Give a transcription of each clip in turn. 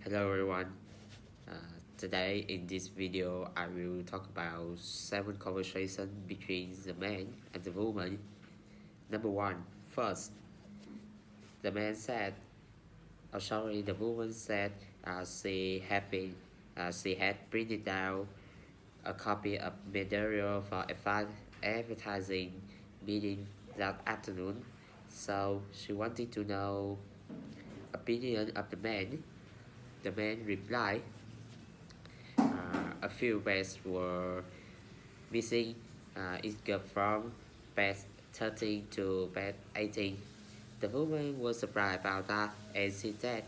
Hello everyone. Today in this video I will talk about 7 conversations between the man and the woman. Number 1. First, the man said, the woman said she had printed out a copy of material for advertising meeting that afternoon. So she wanted to know opinion of the man. The man replied, a few pages were missing. It got from page 13 to page 18. The woman was surprised about that, and she said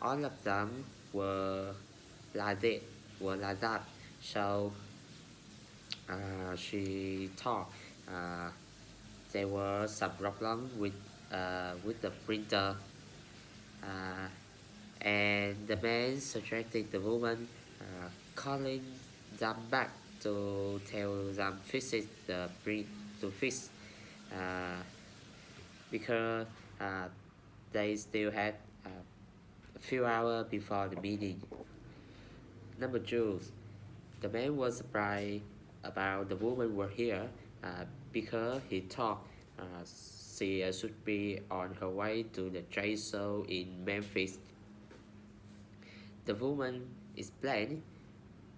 all of them were like this, were like that. So she thought uh, there were some problem with the printer, uh, and the man suggested the woman calling them back to tell them to fix uh, because uh, they still had a few hours before the meeting. Number two, the man was surprised about the woman were here because he thought she should be on her way to the trade show in Memphis. The woman explained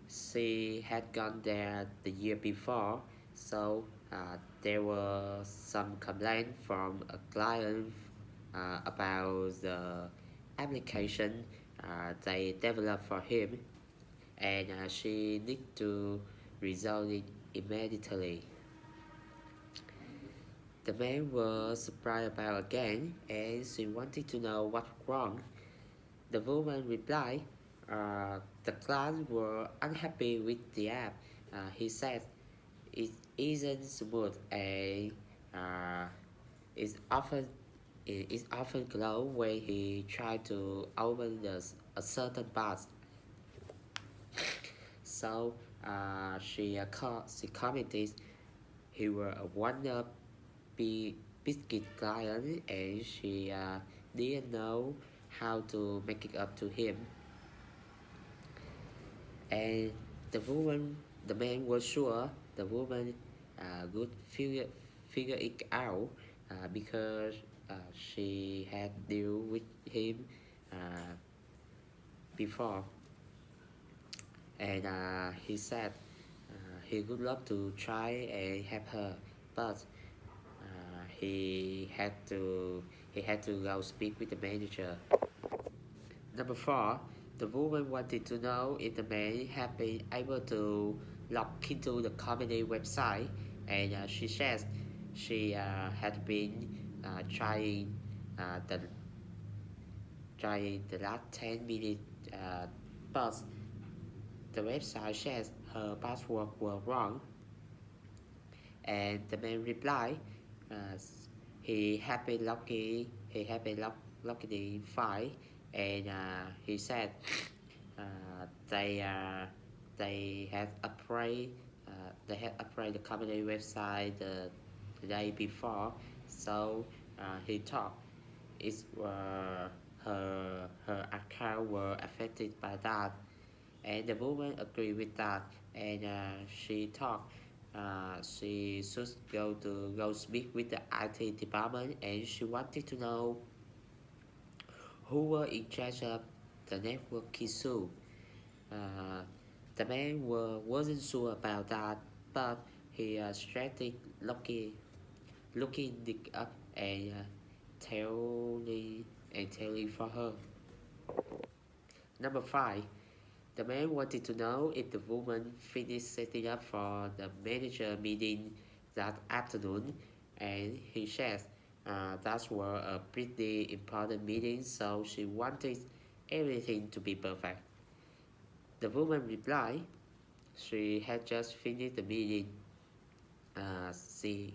she had gone there the year before, so there was some complaint from a client about the application they developed for him, and she need to resolve it immediately. The man was surprised about again, and she wanted to know what's wrong. The woman replied, the clients were unhappy with the app. He said it isn't smooth and uh, it's often it's often closed when he tried to open a certain part. So she commented he were a one-up biscuit client and she didn't know how to make it up to him. And the woman, the man was sure the woman would figure it out because she had dealt with him uh, before, and he said he would love to try and help her, but he had to go speak with the manager. Number 4, the woman wanted to know if the man had been able to log into the company website, and she says she had been trying uh, the the last 10 minutes, but the website says her password were wrong, and the man replied uh, he had been logging in fine, and he said uh, they uh, they had upgraded the company website the day before, so he thought it's her account were affected by that, and the woman agreed with that, and she thought she should go speak with the IT department, and she wanted to know who were in charge of the network issue. Uh, the man wasn't sure about that, but he started looking it up and telling for her. Number 5, the man wanted to know if the woman finished setting up for the manager meeting that afternoon, and he said that was a pretty important meeting, so she wanted everything to be perfect. The woman replied she had just finished the meeting. Uh, she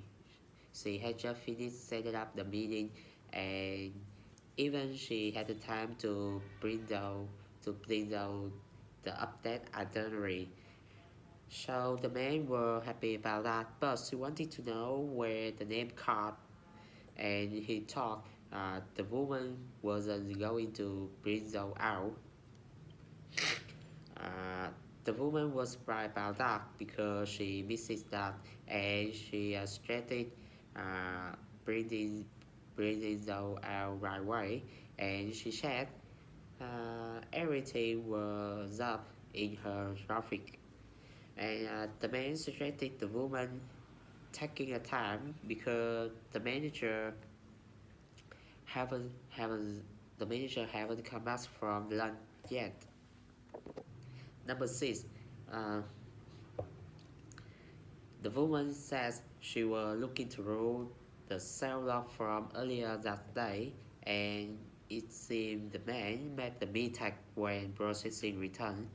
she had just finished setting up the meeting, and even she had the time to print out the update itinerary. So the men were happy about that, but she wanted to know where the name card, and he thought the woman wasn't going to print them out. Uh, the woman was surprised about that because she misses that, and she started uh, breathing, breathing out right away, and she said everything was up in her traffic. And the man suggested the woman taking a time because haven't the manager haven't come back from lunch yet. Number six, uh, the woman says she was looking through the cell log from earlier that day, and it seemed the man made the mistake when processing return.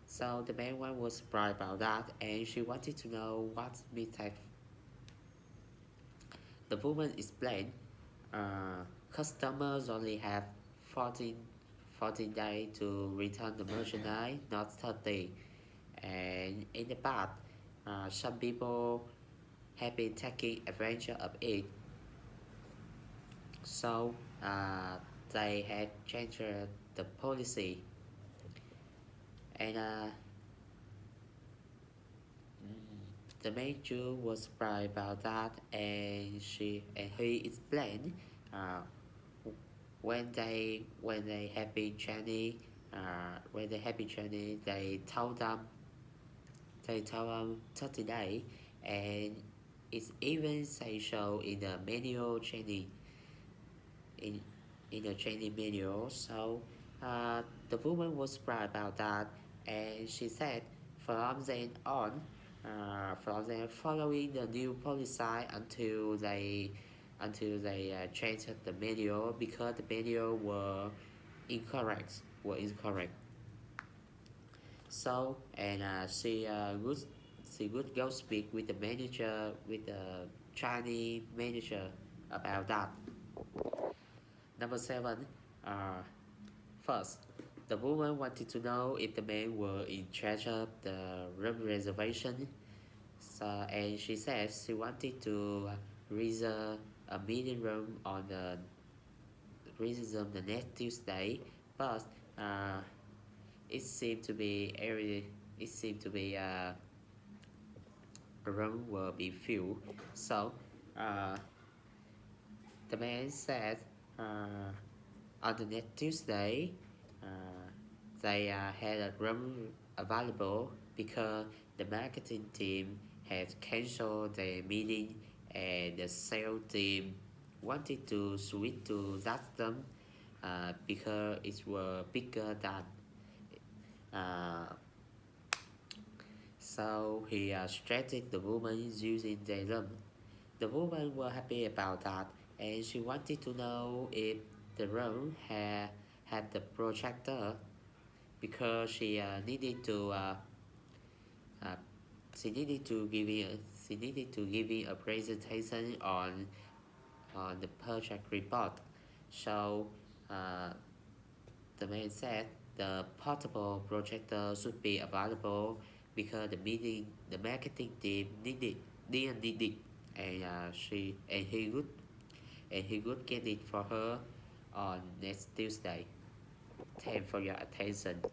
So the man one was surprised about that, and she wanted to know what mistake. The woman explained, customers only have 14, 14 days to return the merchandise, not 30. And in the past, some people have been taking advantage of it, so they had changed the policy. And the manager was surprised about that, and he explained uh, when they have been training, they told them 30 days, and it's even say so in the manual training in in the training manual. So the woman was surprised about that, and she said from then on, from then following the new policy until they changed the manual because the manual were incorrect. So and she would go speak with the manager, with the Chinese manager about that. Number seven, uh, first, the woman wanted to know if the man were in charge of the room reservation. So, and she said she wanted to reserve a meeting room on the reserve the next Tuesday, but uh, it seemed to be every it seemed to be a room will be filled. So uh, the man said uh, on the next Tuesday, they had a room available because the marketing team had canceled their meeting, and the sales team wanted to switch to that room because it was bigger than. Uh, so he stressed the woman using the room. The woman was happy about that, and she wanted to know if the room had the projector because uh, she needed to give me a presentation on the project report. So uh, the man said the portable projector should be available because the marketing team didn't need it, and he would get it for her on next Tuesday. Thanks for your attention.